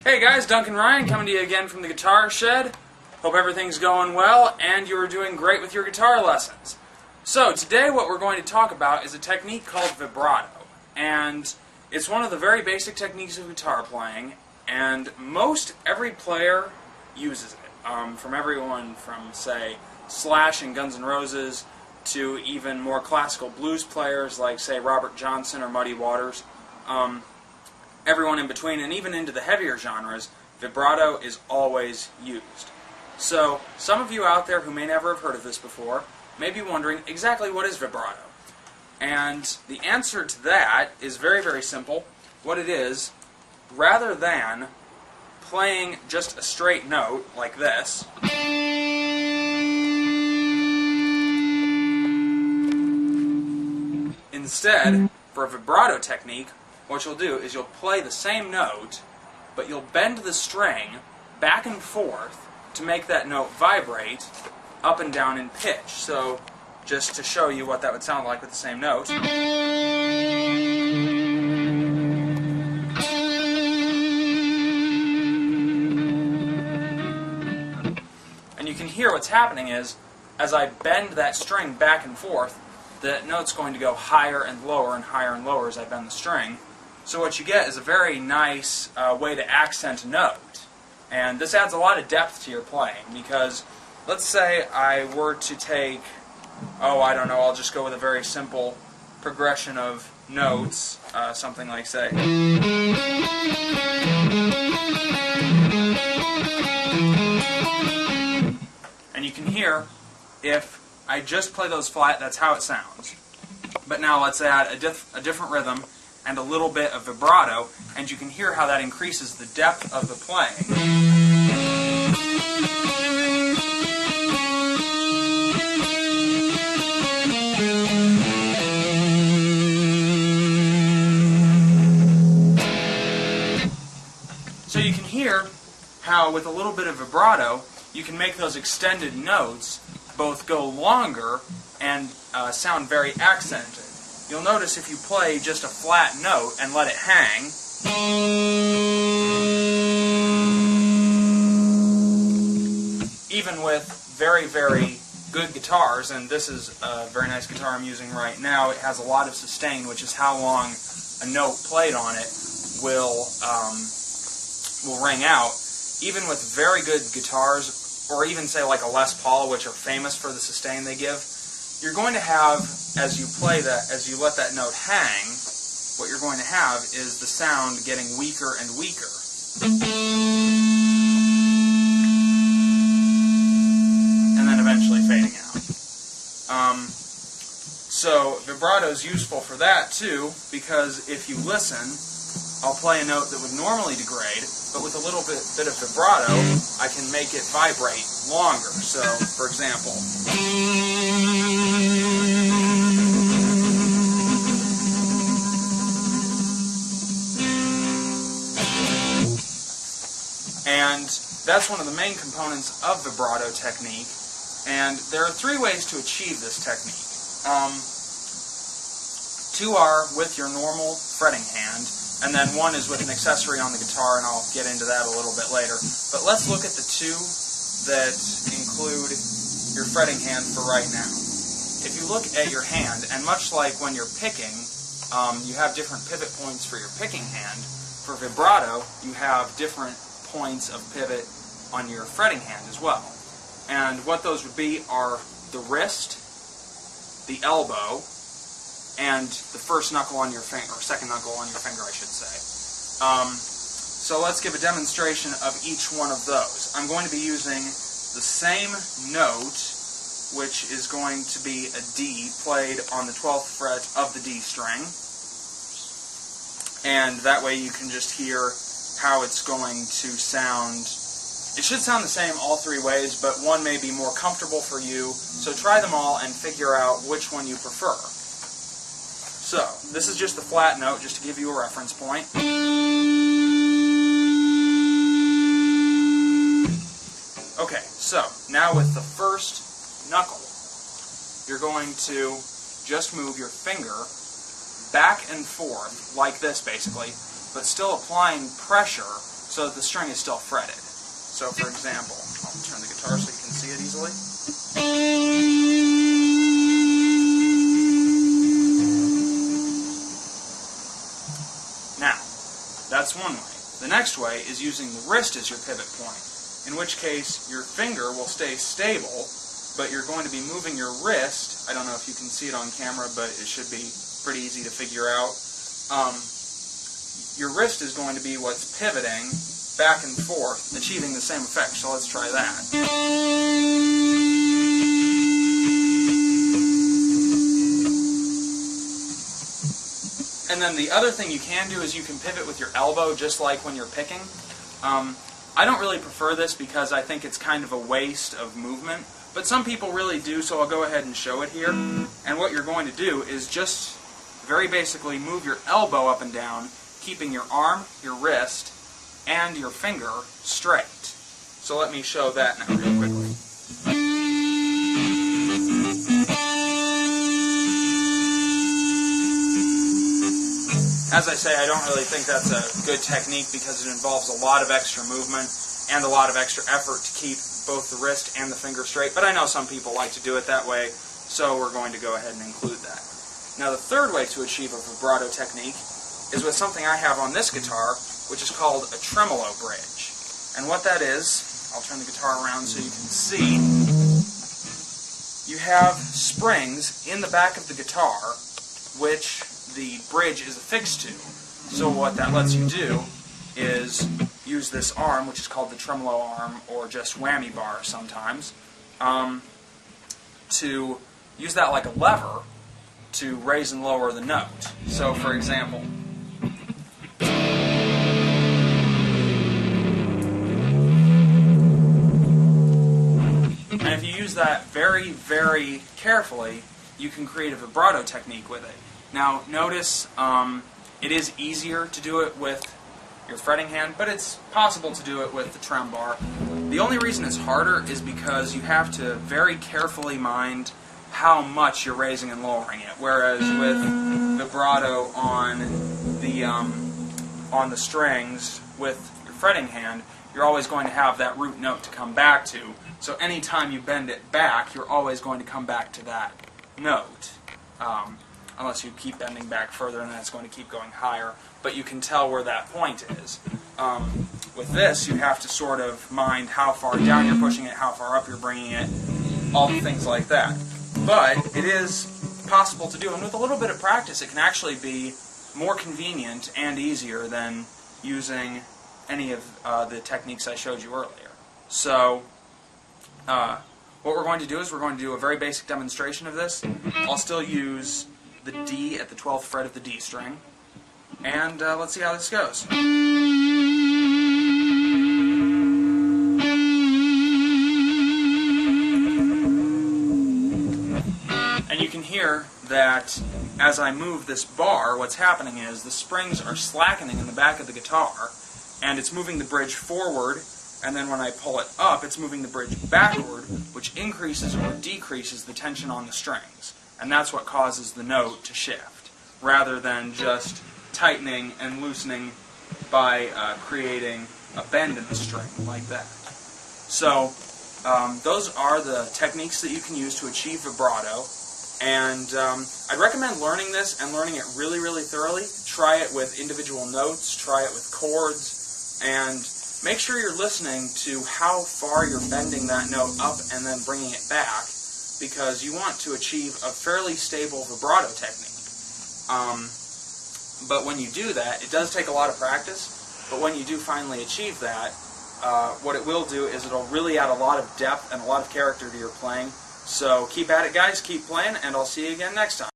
Hey guys, Duncan Ryan coming to you again from the Guitar Shed. Hope everything's going well and you are doing great with your guitar lessons. So today what we're going to talk about is a technique called vibrato. And it's one of the very basic techniques of guitar playing, and most every player uses it. From everyone from, say, Slash and Guns N' Roses to even more classical blues players like, say, Robert Johnson or Muddy Waters. Everyone in between, and even into the heavier genres, vibrato is always used. So, some of you out there who may never have heard of this before may be wondering exactly what is vibrato. And the answer to that is very, very simple. What it is, rather than playing just a straight note like this, instead, for a vibrato technique, what you'll do is you'll play the same note, but you'll bend the string back and forth to make that note vibrate up and down in pitch. So, just to show you what that would sound like with the same note. And you can hear what's happening is, as I bend that string back and forth, the note's going to go higher and lower as I bend the string. So what you get is a very nice way to accent a note. And this adds a lot of depth to your playing, because let's say I were to take, I don't know, I'll just go with a very simple progression of notes, something like, say, and you can hear, if I just play those flat, that's how it sounds. But now let's add a different rhythm and a little bit of vibrato, and you can hear how that increases the depth of the playing. So you can hear how with a little bit of vibrato, you can make those extended notes both go longer and sound very accented. You'll notice if you play just a flat note and let it hang, even with very, very good guitars, and this is a very nice guitar I'm using right now, it has a lot of sustain, which is how long a note played on it will ring out. Even with very good guitars, or even say like a Les Paul, which are famous for the sustain they give, you're going to have, as you play that, as you let that note hang, what you're going to have is the sound getting weaker and weaker. And then eventually fading out. So vibrato is useful for that too, because if you listen, I'll play a note that would normally degrade, but with a little bit of vibrato, I can make it vibrate longer. So, for example, and that's one of the main components of vibrato technique, and there are three ways to achieve this technique. Two are with your normal fretting hand, and then one is with an accessory on the guitar, and I'll get into that a little bit later. But let's look at the two that include your fretting hand for right now. If you look at your hand, and much like when you're picking, you have different pivot points for your picking hand, for vibrato, you have different points of pivot on your fretting hand as well. And what those would be are the wrist, the elbow, and the first knuckle on your finger, or second knuckle on your finger, I should say. So let's give a demonstration of each one of those. I'm going to be using the same note, which is going to be a D, played on the 12th fret of the D string. And that way you can just hear how it's going to sound. It should sound the same all three ways, but one may be more comfortable for you, so try them all and figure out which one you prefer. So, this is just the flat note, just to give you a reference point. Okay, so, now with the first knuckle, you're going to just move your finger back and forth, like this basically, but still applying pressure so that the string is still fretted. So for example, I'll turn the guitar so you can see it easily. Now, that's one way. The next way is using the wrist as your pivot point, in which case your finger will stay stable, but you're going to be moving your wrist. I don't know if you can see it on camera, but it should be pretty easy to figure out. Your wrist is going to be what's pivoting back and forth, achieving the same effect. So let's try that. And then the other thing you can do is you can pivot with your elbow, just like when you're picking. I don't really prefer this because I think it's kind of a waste of movement, but some people really do, so I'll go ahead and show it here. And what you're going to do is just very basically move your elbow up and down, keeping your arm, your wrist, and your finger straight. So let me show that now real quickly. As I say, I don't really think that's a good technique because it involves a lot of extra movement and a lot of extra effort to keep both the wrist and the finger straight, but I know some people like to do it that way, so we're going to go ahead and include that. Now the third way to achieve a vibrato technique is with something I have on this guitar, which is called a tremolo bridge. And what that is, I'll turn the guitar around so you can see, you have springs in the back of the guitar which the bridge is affixed to. So what that lets you do is use this arm, which is called the tremolo arm, or just whammy bar sometimes, to use that like a lever to raise and lower the note. So for example, and if you use that very, very carefully, you can create a vibrato technique with it. Now notice it is easier to do it with your fretting hand, but it's possible to do it with the trem bar. The only reason it's harder is because you have to very carefully mind how much you're raising and lowering it, whereas with vibrato on the strings with your fretting hand, you're always going to have that root note to come back to. So anytime you bend it back, you're always going to come back to that note. Unless you keep bending back further, and then it's going to keep going higher. But you can tell where that point is. With this, you have to sort of mind how far down you're pushing it, how far up you're bringing it, all the things like that. But it is possible to do, and with a little bit of practice, it can actually be more convenient and easier than using any of the techniques I showed you earlier. So, what we're going to do is we're going to do a very basic demonstration of this. I'll still use the D at the 12th fret of the D string, and let's see how this goes. And you can hear that as I move this bar, what's happening is the springs are slackening in the back of the guitar, and it's moving the bridge forward, and then when I pull it up, it's moving the bridge backward, which increases or decreases the tension on the strings. And that's what causes the note to shift, rather than just tightening and loosening by creating a bend in the string like that. So those are the techniques that you can use to achieve vibrato. And I'd recommend learning this and learning it really, really thoroughly. Try it with individual notes, try it with chords, and make sure you're listening to how far you're bending that note up and then bringing it back, because you want to achieve a fairly stable vibrato technique. But when you do that, it does take a lot of practice, but when you do finally achieve that, what it will do is it'll really add a lot of depth and a lot of character to your playing. So keep at it, guys, keep playing, and I'll see you again next time.